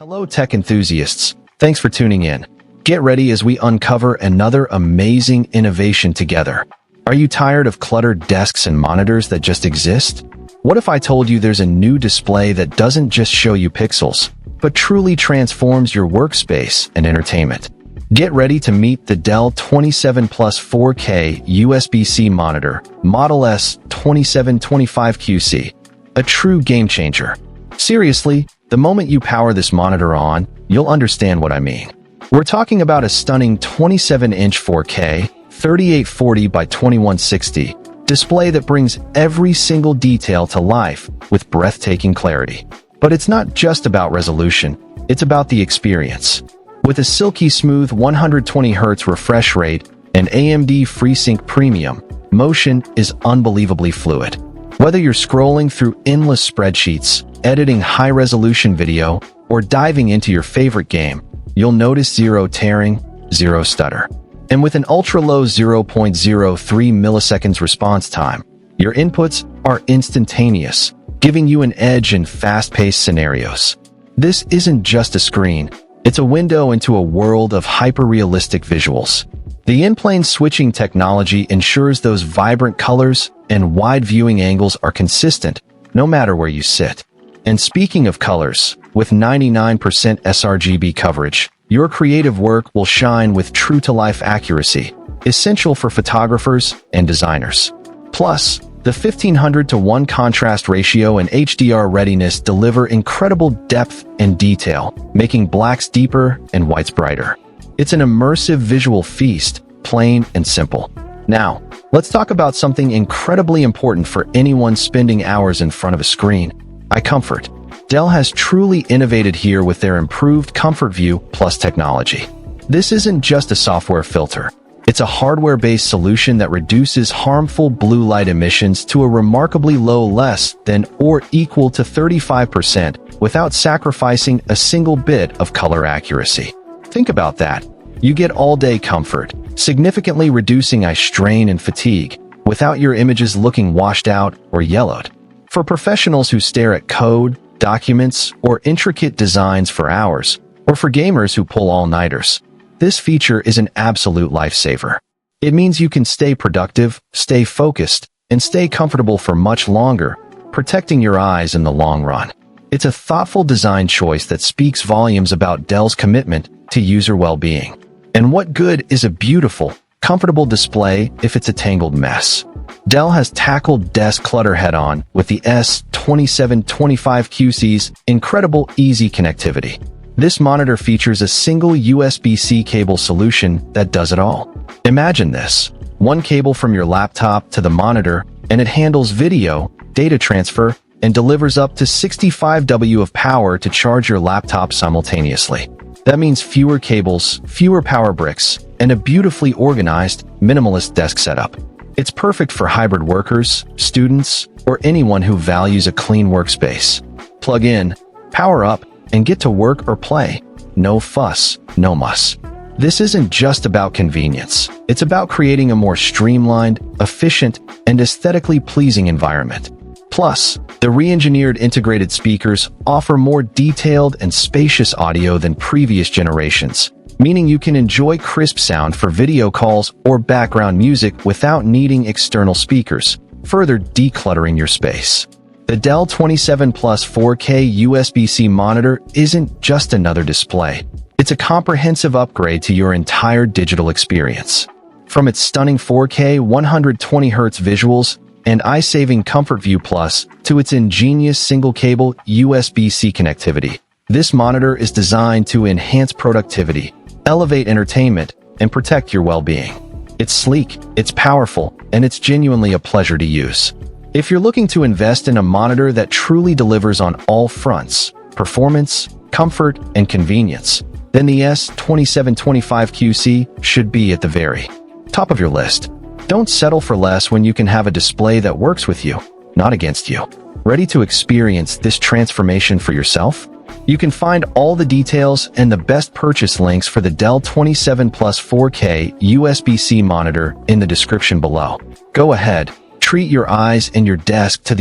Hello tech enthusiasts, thanks for tuning in. Get ready as we uncover another amazing innovation together. Are you tired of cluttered desks and monitors that just exist? What if I told you there's a new display that doesn't just show you pixels, but truly transforms your workspace and entertainment? Get ready to meet the Dell 2725 USB-C monitor, Model S2725QC, a true game-changer. Seriously, the moment you power this monitor on, you'll understand what I mean. We're talking about a stunning 27-inch 4K, 3840 by 2160 display that brings every single detail to life with breathtaking clarity. But it's not just about resolution, it's about the experience. With a silky smooth 120Hz refresh rate and AMD FreeSync Premium, motion is unbelievably fluid. Whether you're scrolling through endless spreadsheets, editing high-resolution video, or diving into your favorite game, you'll notice zero tearing, zero stutter. And with an ultra-low 0.03 milliseconds response time, your inputs are instantaneous, giving you an edge in fast-paced scenarios. This isn't just a screen, it's a window into a world of hyper-realistic visuals. The in-plane switching technology ensures those vibrant colors and wide viewing angles are consistent, no matter where you sit. And speaking of colors, with 99% sRGB coverage, your creative work will shine with true-to-life accuracy, essential for photographers and designers. Plus, the 1500:1 contrast ratio and HDR readiness deliver incredible depth and detail, making blacks deeper and whites brighter. It's an immersive visual feast, plain and simple. Now, let's talk about something incredibly important for anyone spending hours in front of a screen: eye comfort. Dell has truly innovated here with their improved ComfortView Plus technology. This isn't just a software filter. It's a hardware-based solution that reduces harmful blue light emissions to a remarkably low, less than or equal to 35%, without sacrificing a single bit of color accuracy. Think about that. You get all-day comfort, significantly reducing eye strain and fatigue, without your images looking washed out or yellowed. For professionals who stare at code, documents, or intricate designs for hours, or for gamers who pull all-nighters, this feature is an absolute lifesaver. It means you can stay productive, stay focused, and stay comfortable for much longer, protecting your eyes in the long run. It's a thoughtful design choice that speaks volumes about Dell's commitment to user well-being. And what good is a beautiful, comfortable display if it's a tangled mess? Dell has tackled desk clutter head-on with the S2725QC's incredible easy connectivity. This monitor features a single USB-C cable solution that does it all. Imagine this: one cable from your laptop to the monitor, and it handles video, data transfer, and delivers up to 65 W of power to charge your laptop simultaneously. That means fewer cables, fewer power bricks, and a beautifully organized, minimalist desk setup. It's perfect for hybrid workers, students, or anyone who values a clean workspace. Plug in, power up, and get to work or play. No fuss, no muss. This isn't just about convenience. It's about creating a more streamlined, efficient, and aesthetically pleasing environment. Plus, the re-engineered integrated speakers offer more detailed and spacious audio than previous generations, meaning you can enjoy crisp sound for video calls or background music without needing external speakers, further decluttering your space. The Dell 27 Plus 4K USB-C monitor isn't just another display. It's a comprehensive upgrade to your entire digital experience. From its stunning 4K 120Hz visuals and eye-saving ComfortView Plus to its ingenious single-cable USB-C connectivity, this monitor is designed to enhance productivity, elevate entertainment, and protect your well-being. It's sleek, it's powerful, and it's genuinely a pleasure to use. If you're looking to invest in a monitor that truly delivers on all fronts, performance, comfort, and convenience, then the S2725QC should be at the very top of your list. Don't settle for less when you can have a display that works with you, not against you. Ready to experience this transformation for yourself? You can find all the details and the best purchase links for the Dell 27 Plus 4K USB-C monitor in the description below. Go ahead, treat your eyes and your desk to the